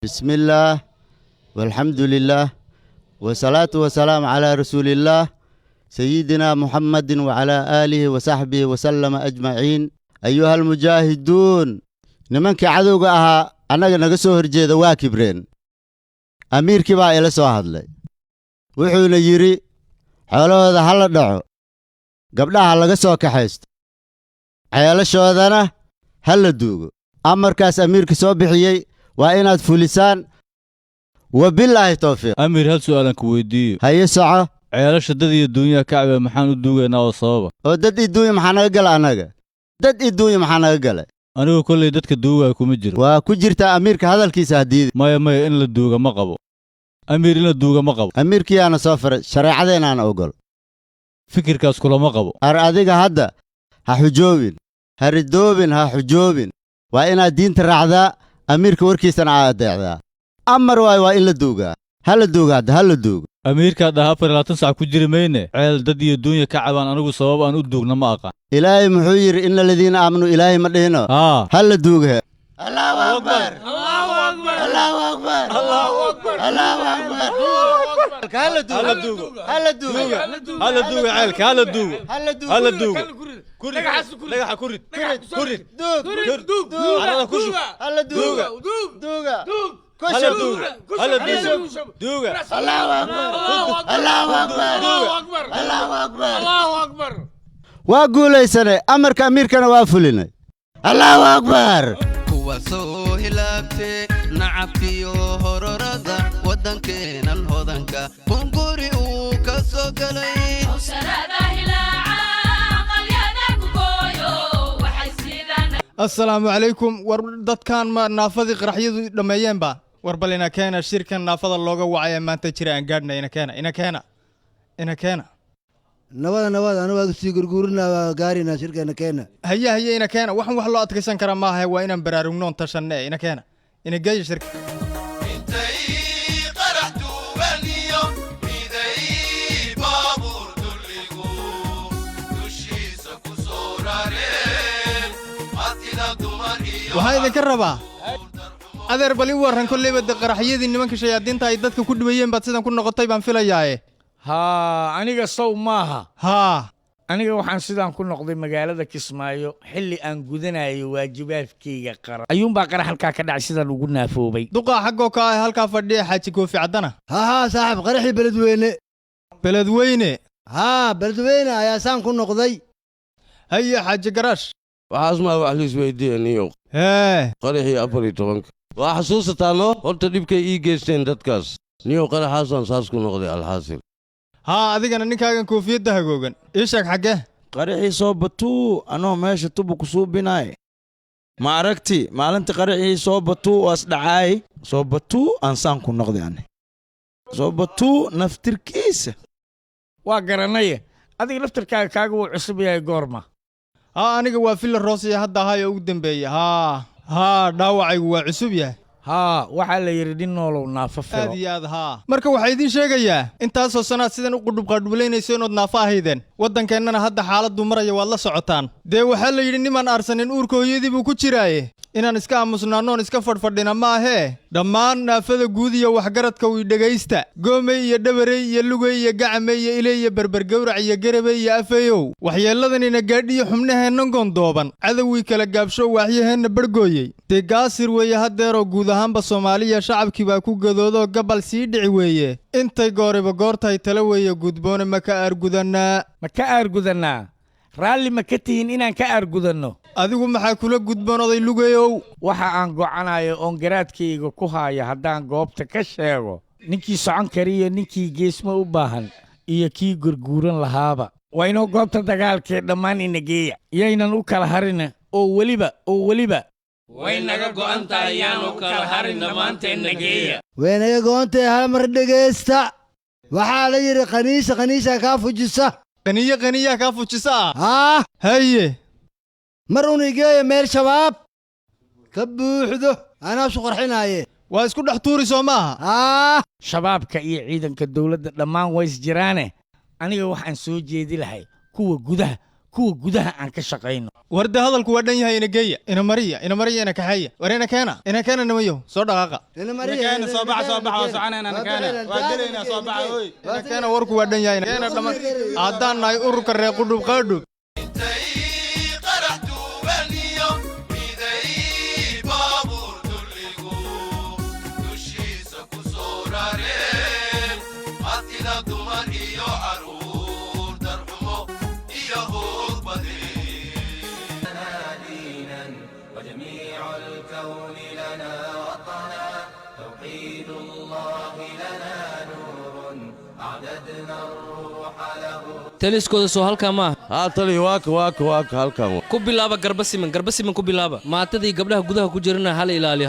بسم الله والحمد لله والصلاة والسلام على رسول الله سيدنا محمد وعلى آله وصحبه وسلم أجمعين. أيها المجاهدون نمنك عدوك أها أنا نقصو هرجيدا واكبرين أمير كبا إلى سواهد لي وحونا يري حولو هذا حل دعو قبلها لقصو كحيست عيال الشوذانة هل دوغو أمر كاس أمير كسو بحيي وإناد فوليسان وبالله توفيق. أمير هل سؤالك كويدي هاي ساعة عيالاش ددي الدنيا كعبة محان الدوغينا وصابة ودد الدنيا محانا قال أنا دد الدنيا محانا قال أنا كل ددك الدوغا كومجر وكجرت أميرك هذا الكيس هديد ما إن الدوغا ما قبو أمير إن الدوغا ما قبو أميرك أنا سافر شريعتين أنا أقول فكر كاس كله ما قبو أراديك هذا حجوبين هردوبين حجوبين وإن دين الرعداء أميرك وركيس أنا عاد أمر واي إلا دوغا هل الدوغا هل الدوغ أمير كذا هافر لا تنسى كجري مينه عيال ددي الدنيا كعبان أنا صواب أنا الدوغنا ما أقع إلهي محير إن الذين آمنوا إلهي مدينه هل الدوغ الله أكبر الله أكبر الله أكبر الله أكبر الله أكبر هل الدوغ هل الدوغ هل الدوغ عيالك هل الدوغ هل الدوغ هل الدوغ كوري لقى كوري كوري دوغ أنا كوشو هل الدوغ دوغ هل الدوغ هل الدوغ دوغ الله أكبر الله أكبر الله أكبر الله أكبر وأقول أي سنة أمرك أمير كان وافلنا الله أكبر وسو هلابتي نعبتي هرردا ودنكين الهدنكا كونغوري وكسو قلي السلام عليكم وردت كان ما نافذي قرحيد لما ينبع وربلنا كان الشركة نافذ اللوجو وعي ما تجري أن قادنا إنا كان نواد أنا وقتي قرقورنا قارينا شركة إنا كان هيا إنا كان وحن وحلا أتكسن كرام ما هو إنا برارونون تشنّي إنا كان إنا جاي شركة وهاي ذكربا أدر بلي ورن كل بدي قرحية إني منك شيادين تايدتك كل بيجين بتسدن كنا قطيبان في لياي ها أنا قصو ماها ها أنا وحن سيدان كنا قضي مقالة كسمايو حلي أن جودنا يواجبات كي قرا أيوم بقرا حلقة كده سيدان وقلنا فوبي دقة حقه كاي هلكا فردي حاجكو في عدنا ها صاحب قرحي بلد وين ها بلد وين يا سان كنا قضي هيا حاج قراش وحاسما وحليس ويدي نيو قرحي أبري طبعا وحسوس تانو قلت ديبك جيستين دتكاس نيو قرح حسن ساس كنا قضي الحاصل ها أذيك أنا نكاجن كوفية ده جوجن إيشك حاجة قرحي صوبتو أنا ماشي تبو كسوب بناي معركتي معلنت قرحي صوبتو وأصدعاي صوبتو أنسان كنا قضي عنه صوبتو نفتر كيس وقرنيه أذيك نفتر كاجو عصبية قرمة ها أنا جوا في الروسية هدا هاي أقدم بي ها داوعي وعصبية ها وحلا يردين نولو ناففلو هذه ها marka waxa idin sheegaya intaas oo sanad sidan u qudub qadbuleynayso inod naafahayden wadankeennana hadda xaaladu maraya waa la socotaan de waxa la yiri niman arsanin uurkooyadii buu ku jiraaye inaan iska aamusnaanoon iska fadhfadhina ma ahe dhammaan naafada guud iyo waxgaradka uu dhageysta goomay iyo dhabarey iyo lugay iyo gacmay iyo ilay iyo barbar gowrac iyo garabay iyo afeeyow waxyeeladanina gaadhiyo xubnaheennan gondooban cadawii kala gaabsho waxyaheena bargooyay de gaasir weeye hadeero guud ahaanba Soomaaliya shacabkii baa ku gadoodo gabal sii dhici weeye intay gooriba goortay tala weeye gudboona ma ka aargudanaa raalli ma ka tihiin inaan ka aargudanno adigu maxaa kula gudboonaday lugayow waxa aan gocanayo oon garaadkayga ku haya haddaan goobta ka sheego ninkii socon kariyo ninkii geesmo u baahan iyo kii gurguuran lahaaba waa inuu goobta dagaalkee dhammaan inageeya yaynan u kala harina oo weliba way naga go'an tahay yaanu kala harin dhammaanteen nageeya way naga go'an tahay hal mar dhageysta waxaa la yiri qaniisha kaa fujisa qaniya kaa fujisa haa haye mar unigeeya meel shabaab ka buuxdo anaa su qarxinaaye waa isku dhex tuuri soo maaha haa shabaabka iyo ciidanka dawladda dhammaan way is jiraane aniga waxaan soo jeedi lahay kuwa gudaha kuwa gudaha aan ka shaqayno warda hadalku waa dhan yahay ina geeya ina mariya ina kaxeeya war ina keena nimayo soo dhaqaaqa ina soo baxa waa soconayna ina waa soo baxa oy ina keena warku waa dhan yahay keena dhaman haddaan nahay ururka reer qudhub qaadhub taliskooda soo halkaa maaha haa tali waaka halkan ku bilaaba garbasiman ku bilaaba maatadii gabdhaha gudaha ku jirana hal ilaaliyo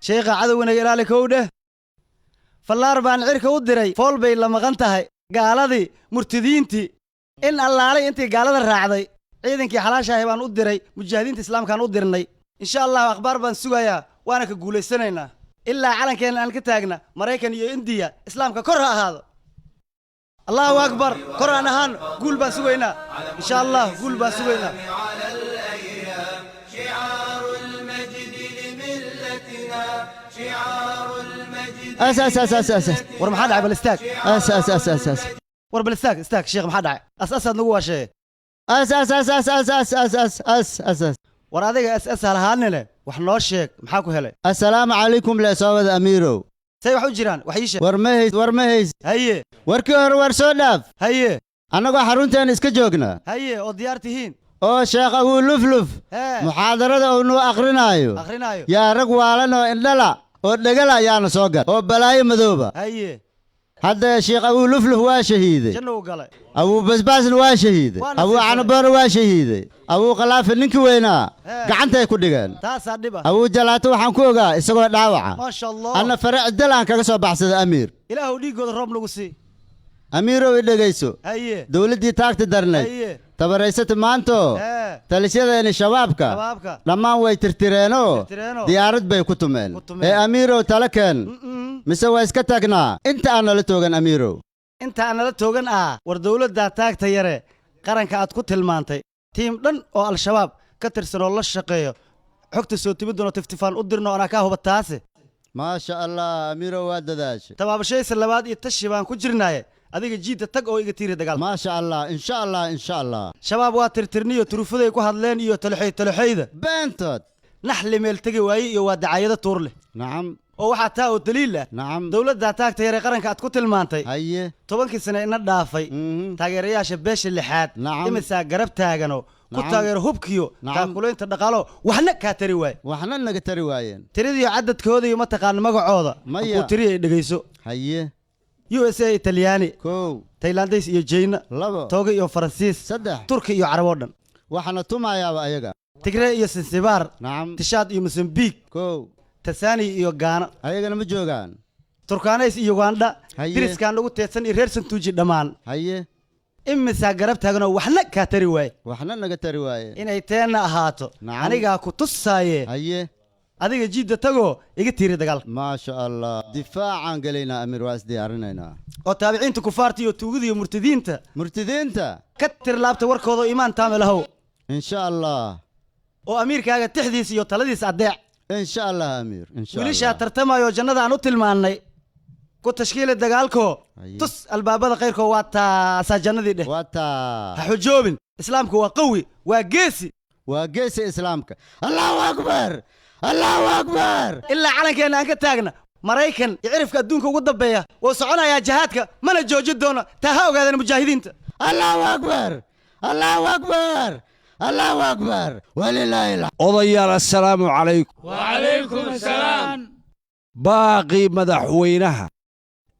sheekha cadowgana ilaali kowdhe fallaar baan cirka u diray fool bay la maqan tahay gaaladii murtidiintii in allaalay intii gaalada raacday ciidankii xalaashaahay baan u diray mujaahidiinta islaamkaan u dirnay insha allahu akhbaar baan sugayaa waana ka guulaysanaynaa ilaa calankeenna aan ka taagna maraykan iyo indiya islaamka kor ha ahaado allahu akbar kor aan ahaan guul baan sugaynaa insha allah guul baan sugaynaa أس war maxaa dhacay bal istaag أس war bal istaag sheekh maxaa dhacay asaad nagu waashee أس war adiga as halahaanile wax noo sheeg maxaa ku helay السلام عليكم لأصحاب أميرو say wax u jiraan wax ii sheeg warmahays haye warkii hore war soo dhaaf haye annagoo xarunteen iska joogna haye oo diyaar tihiin oo sheekh abuu lufluf hee muxaadarada uu noo akrinaayo akrinaayo yaa rag waalan oo indhala oo dhegala ayaana soo gal oo balaayo madooba haye hadda sheekh abuu lufluf waa shahiiday janno u galay abuu basbaasna waa shahiiday abuu canaboona waa shahiiday abuu qalaafe ninkii weynaa gacantay ku dhigeen taasaa dhiba abuu jalaato waxaan ku ogaa isagoo dhaawaca maasha allah anna farac dalaan kaga soo baxsaday amiir ilaahu dhiiggooda roob nagu sii amiirow i dhegayso haye dawladdii taagta darnayd haye tabaraysata maanto hee talisyadeeni shabaabka shabaabka dhammaan way tirtireenoo diyaarad bay ku tumeen ee amiirow tala keen mise waa iska taagnaa inta aan nala toogan amiirow inta aan nala toogan war dawladdaa taagta yare qaranka aad ku tilmaantay tiim dhan oo al-shabaab ka tirsan oo la shaqeeyo xogta soo timiddoonoo tiftifaan u dirno anaa kaa huba taase maasha allah amiirow waa dadaashay tabaabashaysa labaad iyo tashi baan ku jirnaaye adiga jiidda tag oo iga tiiri dagaal maasha allah insha allah shabaab waa tirtirniyo turufaday ku hadleen iyo taloxayda beentood naxli meel tegi waaye iyo waa dacayado tuur leh nacam oo waxaa taa oo daliil ah nacam dawladdaa taagta yare qaranka aad ku tilmaantay haye 10 sane ina dhaafay taageerayaasha beesha lixaad imisaa garab taagano ku taageero hubkiyo taakulaynta dhaqaalo waxna kaa tari waay waxna naga tari waayeen tiradiyo cadadkooda iyo mataqaan magacooda ku tiri ay dhageyso haye USA Talyaani kow Thailandis iyo China labo Togo iyo Faransiis saddex Turki iyo Carab oo dhan waxana tumayaaba ayaga Tigray iyo Zanzibar nacam Tishaad iyo Mozambique kow Tanzania iyo Ghana ayagana ma joogaan Turkaaneys iyo Uganda diriskan lagu teedsan iyo reer Santuuji dhamaan haye imisa garab taagno waxna ka tari waay waxna naga tari waay inay teena ahaato aniga ku tusaaye haye adiga jiidda tago iga tiiri dagaal ma sha Allah difaacan galayna amir waas diyaarinayna oo taabiciinta kufaarta iyo tuugada iyo murtidiinta ka tir laabta warkooda iimaan taamelahow insha Allah oo amiirkaaga tixdiisa iyo taladiisa adeec insha Allah amir insha Allah wiilasha tartamayo jannada aan u tilmaanay تشكيل الدجالكو تس الباب هذا غيركو واتا سجنة دي ده واتا حجوبن إسلامك وقوي وقيسي إسلامك الله أكبر الله أكبر إلا علنك أنا أنك تاجنا مريكن يعرف كدونك وقدبية وصعنا يا جهاتك من الجوجد دونا تهاو هذا المجاهدين الله أكبر الله أكبر الله أكبر ولله الحمد odayaal assalaamu calaykum وعليكم السلام baaqii madaxweynaha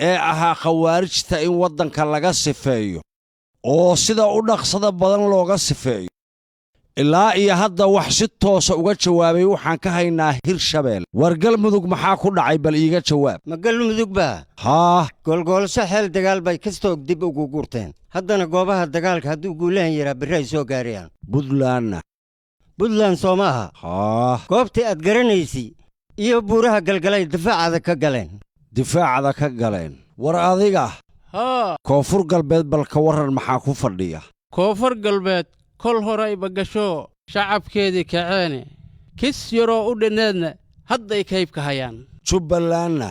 ee ahaa khawaarijta in waddanka laga sifeeyo oo sida u dhaqsada badan looga sifeeyo ilaa iyo hadda wax si toosa uga jawaabay waxaan ka haynaa Hirshabelle war galmudug maxaa ku dhacay bal iiga jawaab ma galmudug baa haa golgolsho xeel dagaal bay kastoog dib ugu guurteen haddana goobaha dagaalka hadduu guulaan yaraa birray soo gaarayaan Puntland Soomaha haa goobtii aad garanaysi iyo buuraha galgalay difaacada ka galeen war adiga haa koonfur galbeed bal ka waran maxaa ku fadhiya koonfur galbeed kol horay bagasho shacabkeedii kaceene kis yaroo u dhanneedna hadday kaybka hayaan Jubbalandna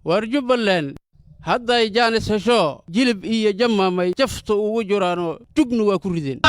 war Jubbaland hadday jaanis hesho jilib iyo jammaamay jafta ugu jiraano jugnu waa ku rideen